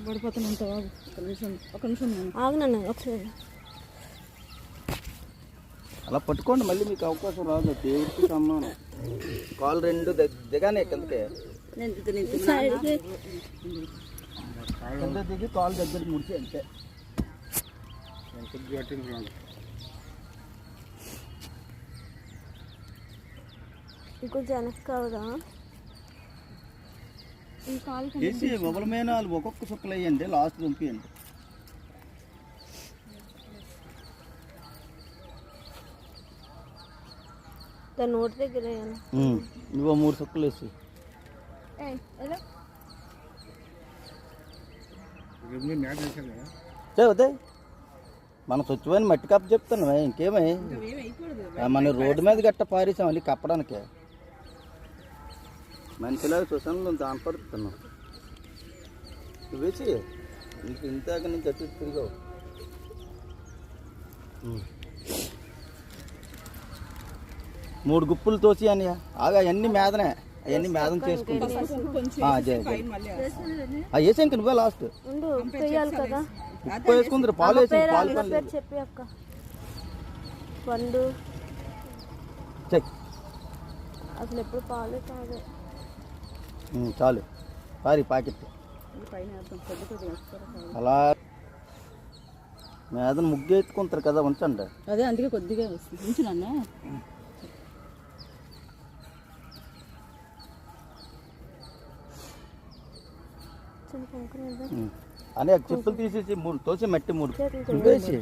పడిపోతానంత ఒక నిమిషం ఆగునన్నా ఒకసారి అలా పట్టుకోండి, మళ్ళీ మీకు అవకాశం రాదు. దేవుడికి సమ్మానం. కాలు రెండు దిగానే కిందకే కింద దిగి కాలు దగ్గర ముడిచి అంతే. ఇంకొంచెం వెనక్కి కావదా వేసి మొబైల్ మేనాలు ఒక్కొక్క చుక్కలు వేయండి, లాస్ట్ దింపియండి. దాని నోటి దగ్గర నువ్వు 3 చుక్కలు వేసి చదివితే మన స్వచ్ఛమైన మట్టి కప్ప చెప్తాను. ఇంకేమై మన రోడ్డు మీద గట్ట పారేసాం మళ్ళీ కప్పడానికి. మనిషిలాగా చూసాను దాని పడుతున్నాం. వేసి ఇంతాక నుంచి అటు తిరిగావు. 3 గుప్పులు తోసి అని అవన్నీ మేదనే, అవన్నీ మేదం చేసుకుంటాం. వేసా ఇంక నువ్వే లాస్ట్ ఉప్పు వేసుకుందరు. పాలు వేసి పాలు చెప్పి అక్క పండు చెక్ అసలు ఎప్పుడు పాలే కాదు. చాలు పారి ప్యాకెట్ అలా మేదను ముగ్గు ఎత్తుకుంటారు కదా, ఉంచండి. అదే అందుకే కొద్దిగా వస్తుంది ఉంచునన్న. అనే చెప్పులు తీసేసి 3 తోసి మట్టి 3 వేసి